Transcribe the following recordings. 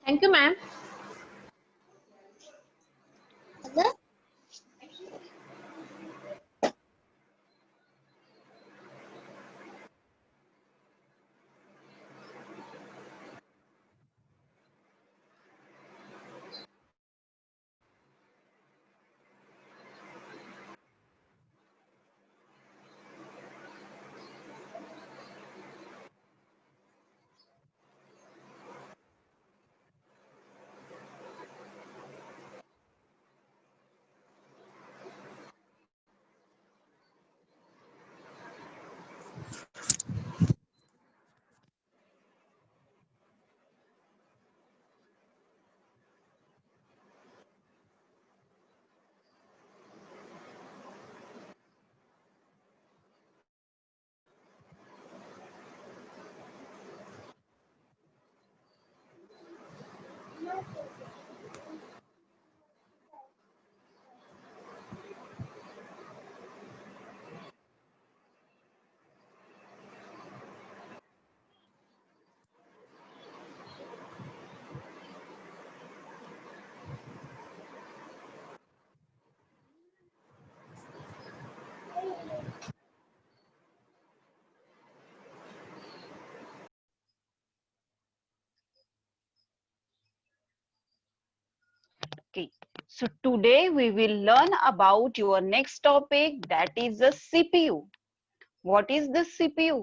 Thank you ma'am. Okay, so today we will learn about your next topic, that is the CPU. What is the CPU?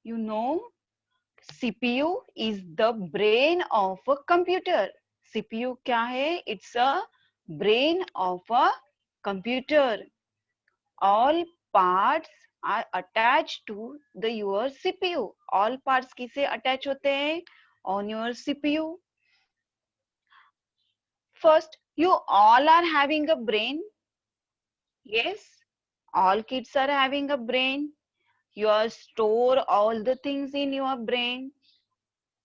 You know, CPU is the brain of a computer. CPU क्या है? It's a brain of a computer. All parts are attached to your CPU. All parts किसे attach होते हैं? On your CPU. First, you all are having a brain. Yes, all kids are having a brain. You are store all the things in your brain.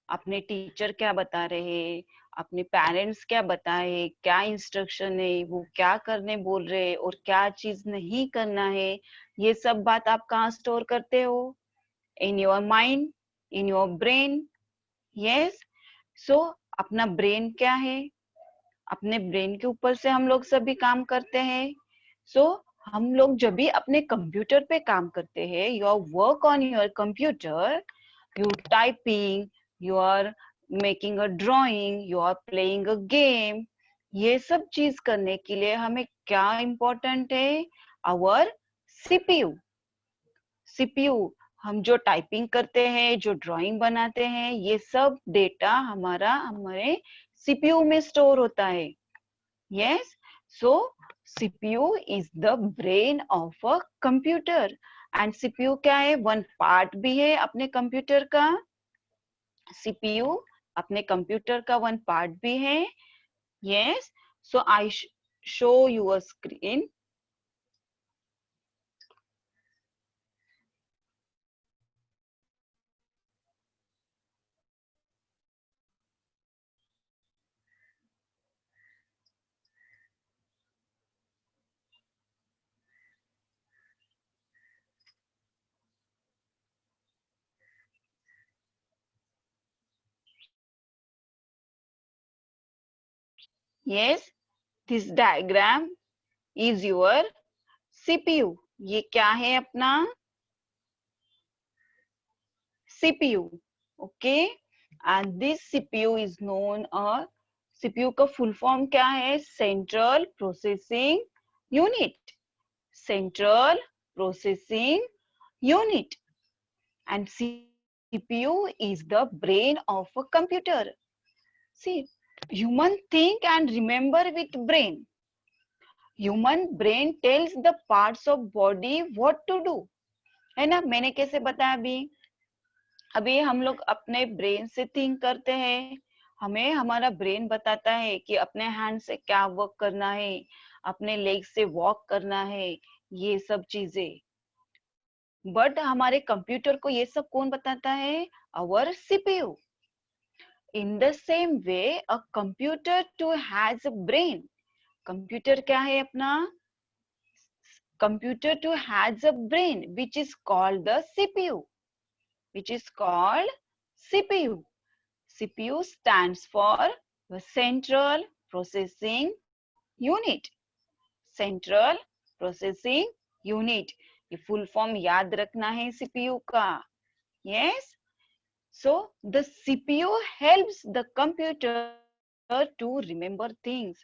अपने teacher क्या बता रहे, अपने parents क्या बताए, क्या इंस्ट्रक्शन है, वो क्या करने बोल रहे और क्या चीज नहीं करना है, ये सब बात आप कहाँ स्टोर करते हो? In your mind, in your brain. Yes, so अपना ब्रेन क्या है? अपने ब्रेन के ऊपर से हम लोग सभी काम करते हैं. सो हम लोग जब भी अपने कंप्यूटर पे काम करते हैं, your work on your computer, you typing, you are making a drawing, you are playing a game, ये सब चीज करने के लिए हमें क्या इम्पोर्टेंट है? Our CPU. सीपीयू, हम जो टाइपिंग करते हैं, जो ड्राइंग बनाते हैं, ये सब डेटा हमारे सीपीयू में स्टोर होता है. Yes, so CPU is the brain of a computer. And CPU क्या है? One part भी है अपने कंप्यूटर का. CPU अपने कंप्यूटर का one part भी है. Yes, so I show you a screen. Yes, this diagram is your CPU. ये क्या है अपना? CPU. Okay, and this CPU is known as, CPU का फुल फॉर्म क्या है? Central processing unit. Central processing unit. And CPU is the brain of a computer. See, human think and remember with brain. Human brain tells the parts of body what to do. है ना? मैंने कैसे बताया अभी? अभी हम लोग अपने ब्रेन से थिंक करते हैं, हमें हमारा ब्रेन बताता है कि अपने हैंड से क्या वर्क करना है, अपने लेग से वॉक करना है, ये सब चीजें. बट हमारे कंप्यूटर को ये सब कौन बताता है? Our CPU. In the same way a computer too has a brain. Computer क्या है अपना? Computer too has a brain which is called the CPU. CPU stands for the Central Processing Unit. Central Processing Unit. ये full form याद रखना है CPU का. Yes. So the CPU helps the computer to remember things.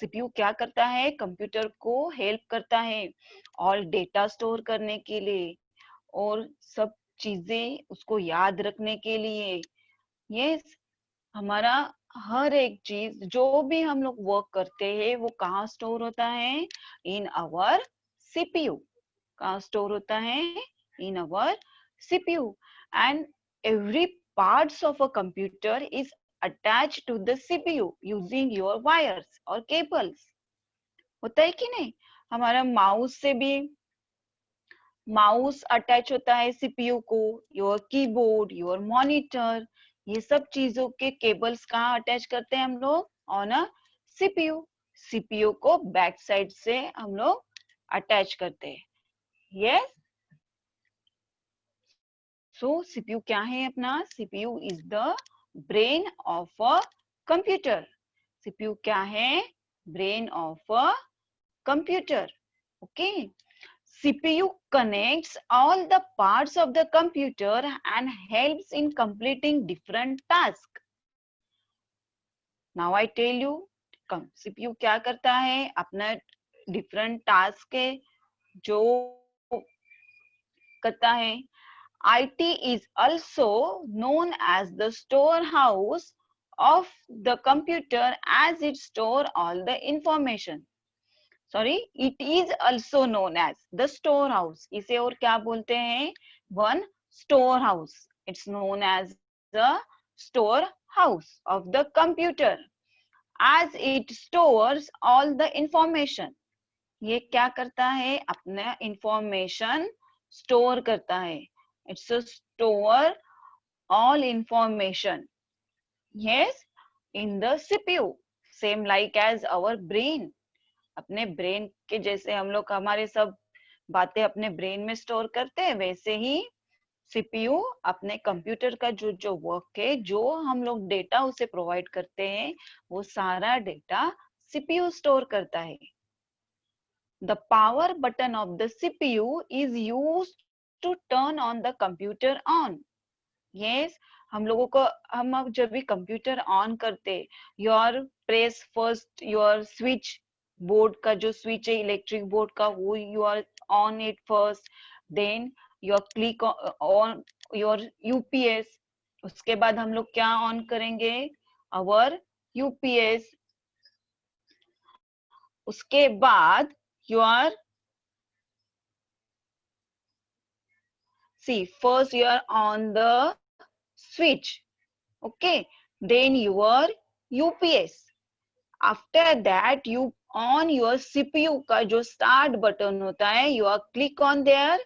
CPU क्या करता है? Computer को help करता है और डेटा स्टोर करने के लिए और सब चीजें उसको याद रखने के लिए. यस, हमारा हर एक चीज जो भी हम लोग वर्क करते हैं वो कहाँ स्टोर होता है? In our CPU. कहाँ स्टोर होता है? In our CPU. And every parts of a computer is attached to the CPU using your wires or cables. होता है कि नहीं? हमारा माउस से भी माउस अटैच होता है CPU को, योर कीबोर्ड, योर मॉनिटर, ये सब चीजों के केबल्स कहाँ अटैच करते हैं हम लोग? On a CPU. CPU को बैक साइड से हम लोग अटैच करते हैं. यस. So CPU क्या है अपना? CPU is the brain of a computer. CPU क्या है? Brain of a computer. Okay. CPU connects all the parts of the computer and helps in completing different tasks. Now I tell you, CPU क्या करता है? अपना different task है जो करता है. IT is also known as the storehouse of the computer as it stores all the information. Sorry, it is also known as the storehouse. इसे और क्या बोलते हैं? One storehouse. It's known as the storehouse of the computer as it stores all the information. ये क्या करता है? अपना information store करता है. It's a store all information. Yes, in the CPU. Same like as our brain. अपने brain के जैसे हम लोग हमारे सब बातें अपने ब्रेन में स्टोर करते हैं, वैसे ही CPU अपने कंप्यूटर का जो जो वर्क है, जो हम लोग डेटा उसे प्रोवाइड करते हैं, वो सारा डेटा CPU स्टोर करता है. The power button of the CPU is used to turn on the computer on. Yes, हम लोगों को हम अब जब भी कंप्यूटर ऑन करते, your press first your switch board का जो स्विच है इलेक्ट्रिक बोर्ड का, वो you are on it first, then your click on your UPS. उसके बाद हम लोग क्या ऑन करेंगे? Our UPS. उसके बाद your see first you are on the switch, okay, then your UPS. After that you on your CPU का जो start button होता है, you are click on there,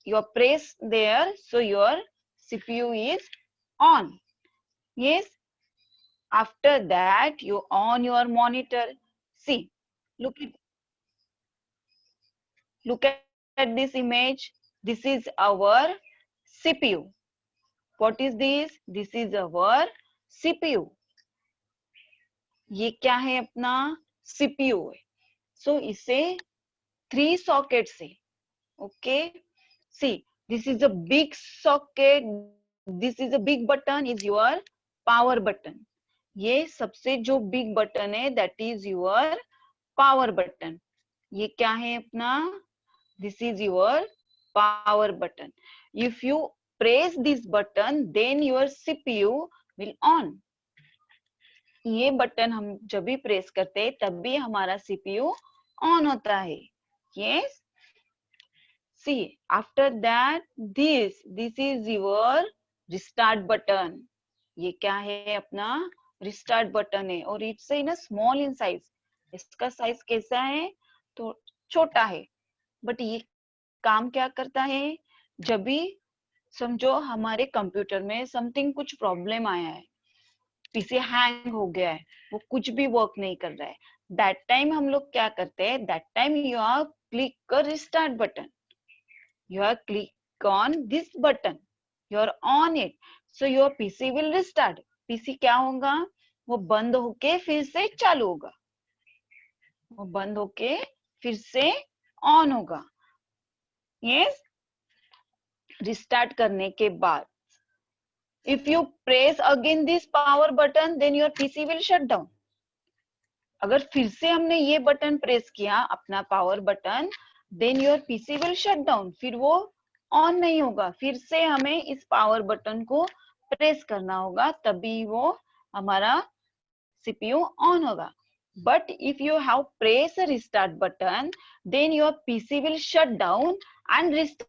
you are press there, so your CPU is on. Yes. After that you on your monitor. See, look at this image. This is our CPU. What is this? This is our CPU. ये क्या है? अपना CPU है. So इसे 3 sockets है. Okay. See, this is a big socket. This is a big button is your power button. ये सबसे जो big button है, that is your power button. ये क्या है अपना? This is your power button. If you press this button, then your CPU will on. ये button हम जब भी प्रेस करते हैं तब भी हमारा CPU ऑन होता है. Yes. See, after that this is your restart button. ये क्या है? अपना restart button है और it's in a small in size. इसका साइज कैसा है? तो छोटा है, बट ये काम क्या करता है? जब भी समझो हमारे कंप्यूटर में समथिंग कुछ प्रॉब्लम आया है, पीसी हैंग हो गया है, वो कुछ भी वर्क नहीं कर रहा है, दैट टाइम हम लोग क्या करते हैं? That time you are click कर restart button, you are click on this button, you are on it, so your PC will restart. PC क्या होगा, वो बंद होके फिर से चालू होगा, वो बंद होके फिर से ऑन होगा. यस. रिस्टार्ट करने के बाद if you press again this power button then your PC will shut down. अगर फिर से हमने ये बटन प्रेस किया अपना power button, then your PC will shut down, फिर वो ऑन नहीं होगा, फिर से हमें इस पावर बटन को प्रेस करना होगा, तभी वो हमारा सीपीयू ऑन होगा. But if you have press a restart button then your PC will shut down and restart.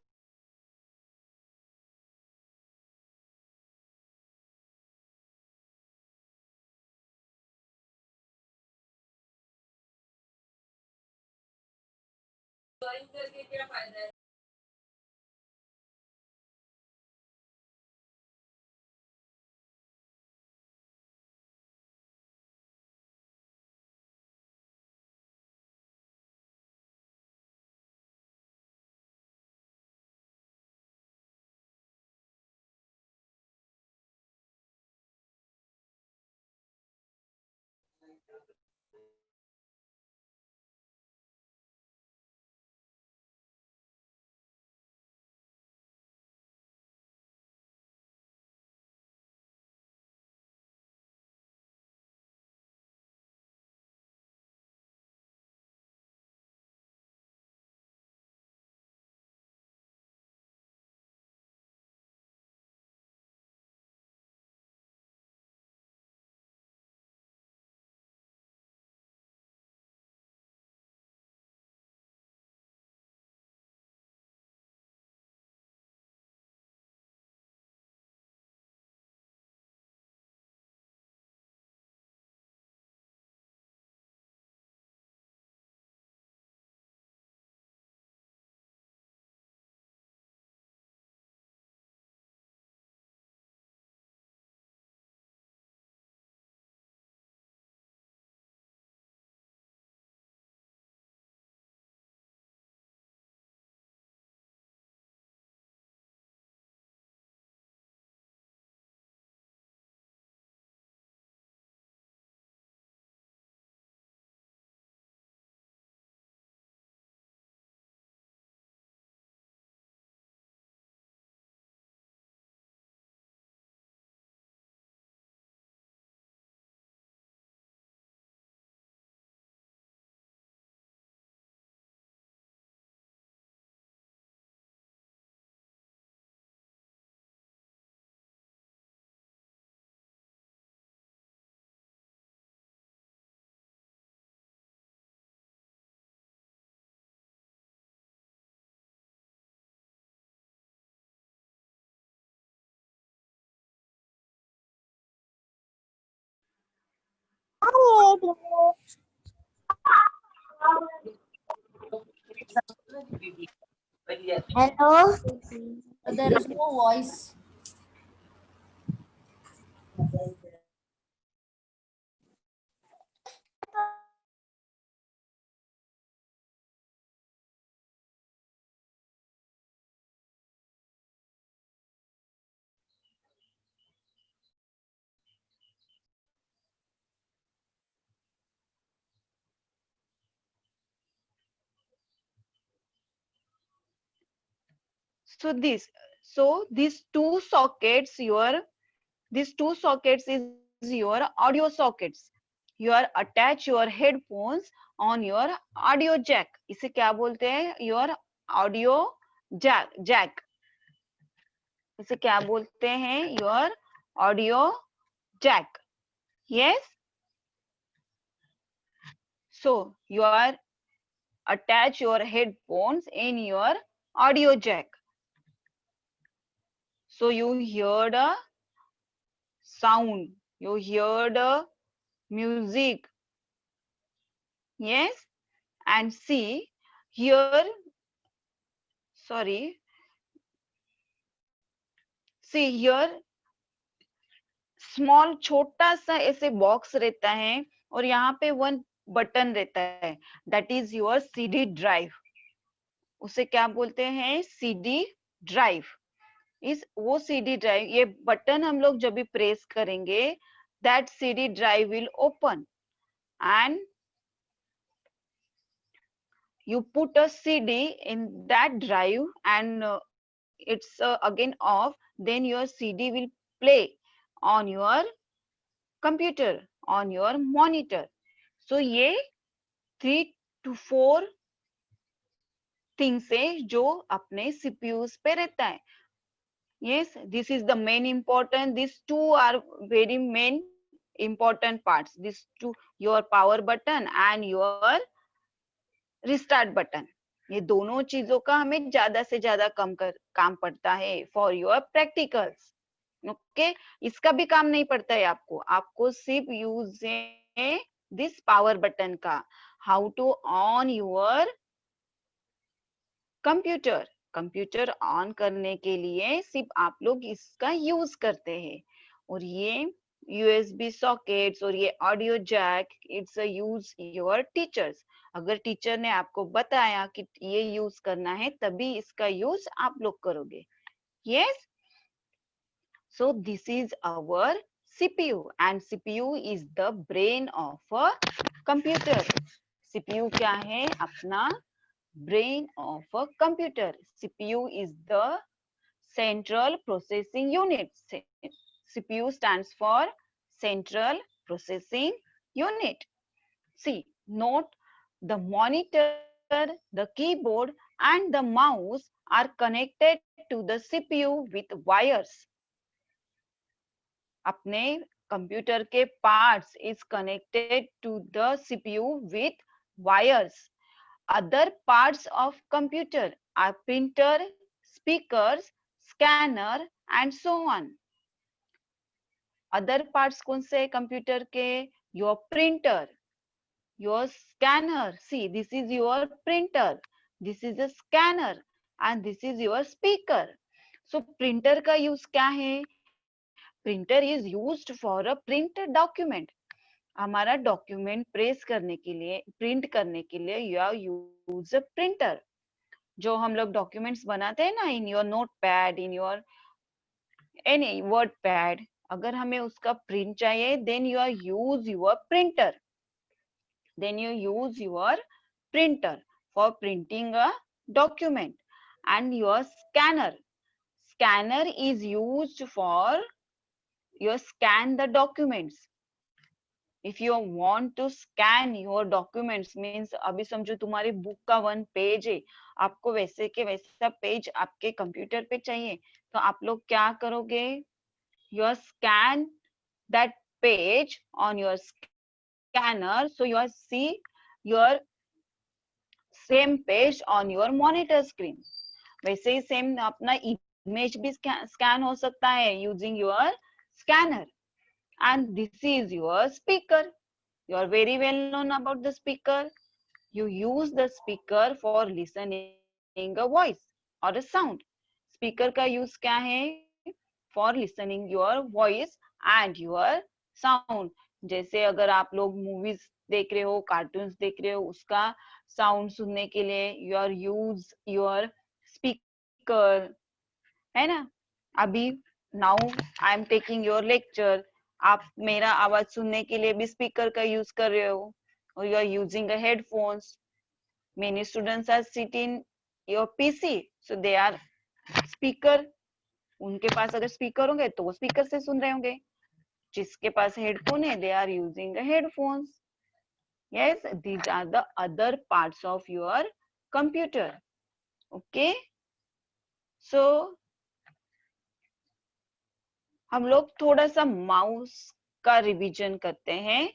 Hello. There is no voice. So these two sockets, these two sockets is your audio sockets. You are attach your headphones on your audio jack. इसे क्या बोलते हैं? Your audio jack. इसे क्या बोलते हैं? Your audio jack. Yes. So you are attach your headphones in your audio jack. So you hear the sound. You hear the music. Yes. And see here, sorry, see here small छोटा सा ऐसे box रहता है और यहाँ पे one button रहता है, that is your CD drive. उसे क्या बोलते हैं? CD drive. इस वो CD ड्राइव, ये बटन हम लोग जब भी प्रेस करेंगे, that CD drive will open and you put a CD in that drive and it's again off, then your CD will play on your computer, on your monitor. So ये 3 to 4 things है जो अपने CPUs पे रहता है. Yes, this is the main important. These two are very main important parts. These two, your power button and your restart button. ये दोनों चीजों का हमें ज्यादा से ज्यादा काम पड़ता है for your practicals. Okay, इसका भी काम नहीं पड़ता है आपको. आपको सिर्फ यूज है this power button का. How to on your computer. Computer on करने के लिए सिर्फ आप लोग इसका यूज करते हैं. और ये USB सॉकेट्स और ये audio jack, it's a use your teachers. अगर टीचर ने आपको बताया कि ये यूज करना है तभी इसका यूज आप लोग करोगे. Yes, so this is our CPU and CPU is the brain of a computer. CPU क्या है? अपना brain of a computer. CPU is the central processing unit. CPU stands for central processing unit. See, note the monitor, the keyboard and the mouse are connected to the CPU with wires. अपने computer के parts is connected to the CPU with wires. Other parts of computer are printer, speakers, scanner and so on. Other parts कौन से computer के? Your printer, your scanner. See, this is your printer, this is a scanner and this is your speaker. So printer का use क्या है? Printer is used for a print document. हमारा document press करने के लिए, print करने के लिए यू यूज अ प्रिंटर. जो हम लोग डॉक्यूमेंट्स बनाते हैं ना in your note pad, in your any word pad, अगर हमें उसका प्रिंट चाहिए then you are use your printer. Then you use your printer for printing a document. And your scanner, scanner is used for your scan the documents. If you want to scan your documents means अभी समझो तुम्हारी book का 1 page है, आपको वैसे के वैसा page आपके कंप्यूटर पे चाहिए, तो आप लोग क्या करोगे? You scan that page on your scanner, so you see your same page on your monitor screen. वैसे ही सेम अपना इमेज भी स्कैन हो सकता है using your scanner. And this is your speaker. You are very well known about the speaker. You use the speaker for listening a voice or a sound. Speaker का use क्या है? For listening your voice and your sound. जैसे अगर आप लोग movies देख रहे हो, cartoons देख रहे हो, उसका sound सुनने के लिए you are use your speaker, है ना? अभी now I am taking your lecture. आप मेरा आवाज सुनने के लिए भी स्पीकर का यूज कर रहे हो, और you are using headphones. Many students are sitting your PC, so they are speaker. उनके पास अगर स्पीकर होंगे तो वो स्पीकर से सुन रहे होंगे. जिसके पास हेडफोन है they are using headphones. Yes, these are the other parts of your computer. Okay, so हम लोग थोड़ा सा माउस का रिवीजन करते हैं.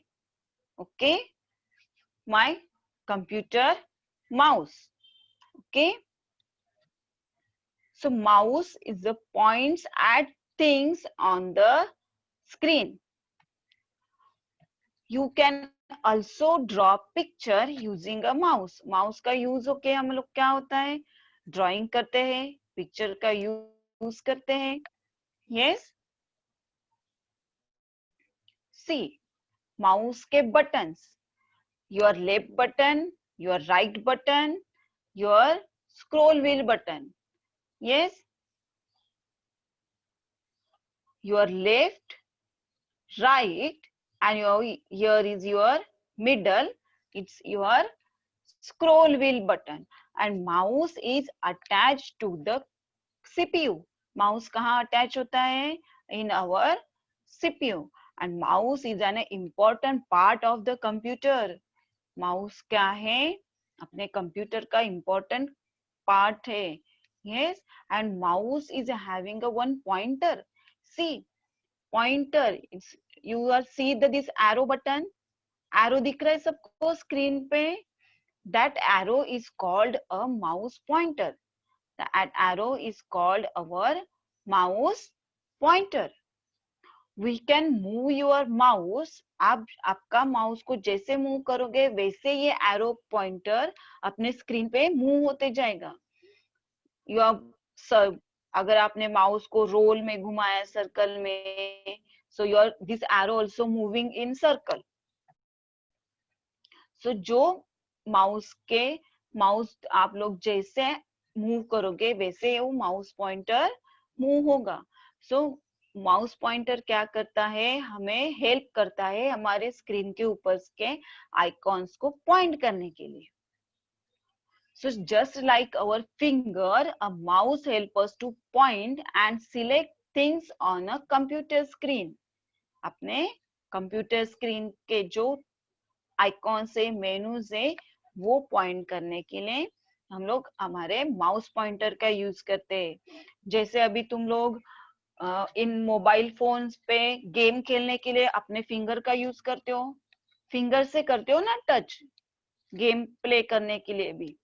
Okay, my computer mouse. Okay, so mouse is the points at things on the screen. You can also draw picture using a mouse. Mouse का use होके हम लोग क्या होता है? ड्रॉइंग करते हैं, पिक्चर का यूज करते हैं. यस, See, mouse के buttons, your left button, your right button, your scroll wheel button. Yes, your left, right, and here is your middle. It's your scroll wheel button, and mouse is attached to the CPU. Mouse कहाँ attach होता है? In our CPU. And mouse is an important part of the computer. Mouse क्या है? अपने computer का important part है. Yes, and mouse is having a one pointer. See, pointer. It's you are see this arrow button. Arrow दिख रहा है सबको screen पे? That arrow is called a mouse pointer. That arrow is called our mouse pointer. We can move your mouse. आप आपका mouse को जैसे move करोगे वैसे ये एरो पॉइंटर अपने स्क्रीन पे मूव होते जाएगा. अगर आपने माउस को रोल में घुमाया सर्कल में, so your this arrow also moving in circle. So जो माउस आप लोग जैसे मूव करोगे वैसे वो माउस पॉइंटर मूव होगा. सो माउस पॉइंटर क्या करता है? हमें हेल्प करता है हमारे स्क्रीन के ऊपर के आइकॉन्स को पॉइंट करने के लिए. So just like our finger, a mouse helps us to point and select things on a computer screen. अपने कंप्यूटर स्क्रीन के जो आइकॉन से मेनू से वो पॉइंट करने के लिए हम लोग हमारे माउस पॉइंटर का यूज करते हैं. जैसे अभी तुम लोग इन मोबाइल फोन्स पे गेम खेलने के लिए अपने फिंगर का यूज करते हो, फिंगर से करते हो ना टच, गेम प्ले करने के लिए भी.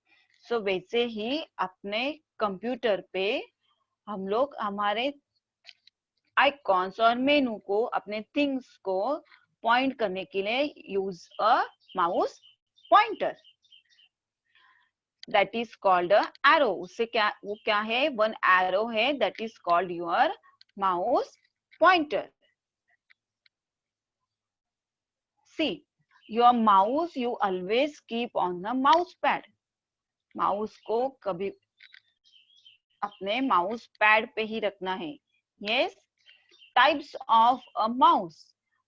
सो वैसे ही अपने कंप्यूटर पे हम लोग हमारे आइकॉन्स और मेनू को, अपने थिंग्स को पॉइंट करने के लिए use a mouse pointer. That is called a arrow. उससे वो क्या है? वन एरो है. That is called your mouse pointer. See, your mouse you always keep on the mouse pad. Mouse को कभी अपने माउस पैड पे ही रखना है. Yes. Types of a mouse.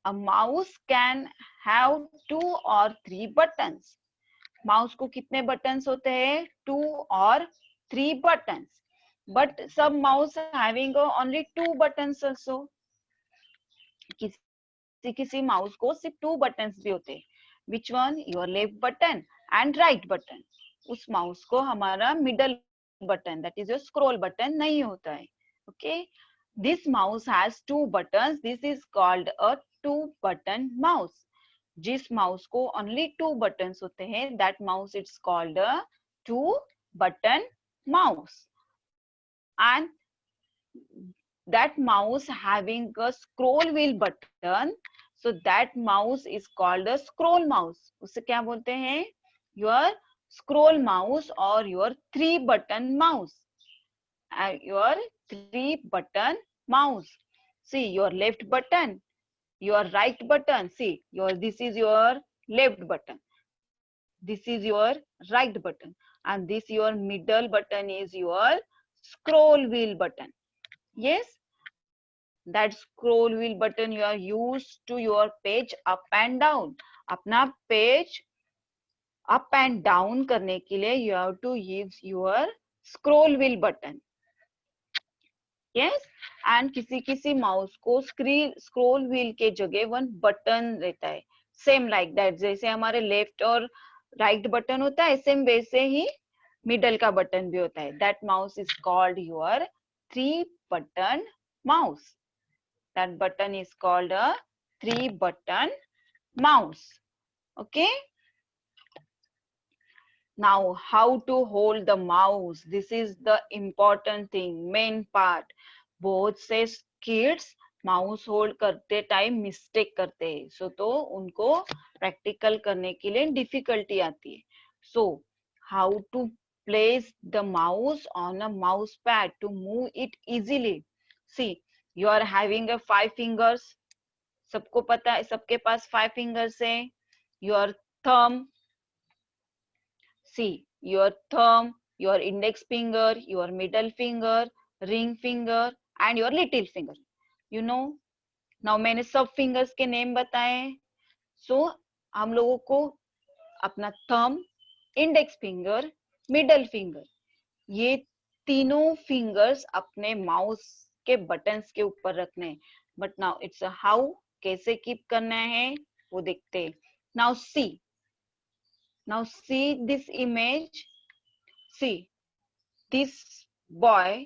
A mouse can have 2 or 3 buttons. Mouse को कितने buttons होते हैं? 2 और 3 buttons. But some mouse having only 2 buttons also. किसी माउस को सिर्फ 2 buttons भी होते हैं. Which one? Your left button and right button. उस माउस को हमारा middle button, that is your scroll button नहीं होता है. Okay. This mouse has 2 buttons. This is called a 2 button mouse. जिस माउस को only 2 buttons होते हैं, that mouse it's called a 2 button mouse. And that mouse having a scroll wheel button, so that mouse is called a scroll mouse. उसे क्या बोलते हैं? Your scroll mouse or your 3 button mouse. Your 3 button mouse. See, your left button, your right button. See, this is your left button. This is your right button. And this your middle button is your scroll wheel button. Yes, that scroll wheel button you are used to your page up and down. अपना page up and down करने के लिए you have to use your scroll wheel button. Yes, and किसी mouse को scroll wheel के जगह one button रहता है. सेम लाइक दैट, जैसे हमारे लेफ्ट और राइट बटन होता है, सेम वैसे ही मिडल का बटन भी होता है. That mouse is called your 3 button mouse. That button is called a 3 button mouse. Okay. Now, how to hold the mouse? This is the important thing, main part. बहुत से kids mouse hold करते time mistake करते हैं. सो तो उनको practical करने के लिए डिफिकल्टी आती है. So how to place the mouse on a mouse pad to move it easily. See, you are having a 5 fingers. सबको पता है, सबके पास 5 फिंगर्स है. Your thumb, see, your thumb, your index finger, your middle finger, ring finger, and your little finger. You know. Now मैंने सब fingers के name बताए. सो हम लोगों को अपना thumb, index finger, middle finger, ये तीनों फिंगर्स अपने माउस के बटन्स के ऊपर रखने हैं. बट नाउ इट्स हाउ, कैसे कीप करना है वो देखते हैं. Now see this image. See this boy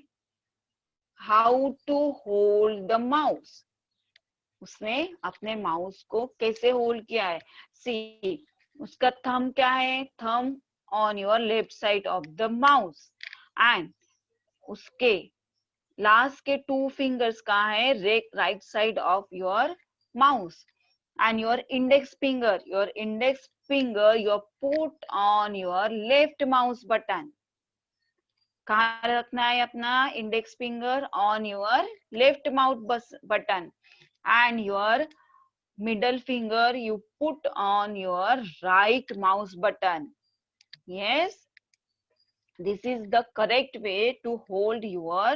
how to hold the mouse. उसने अपने माउस को कैसे होल्ड किया है. सी, उसका थंब क्या है, thumb on your left side of the mouse, and उसके लास्ट के 2 फिंगर्स कहाँ है, right side of your mouse, and your index finger your put on your left mouse button. कहाँ रखना है अपना index finger, on your left mouse button, and your middle finger you put on your right mouse button. Yes, this is the correct way to hold your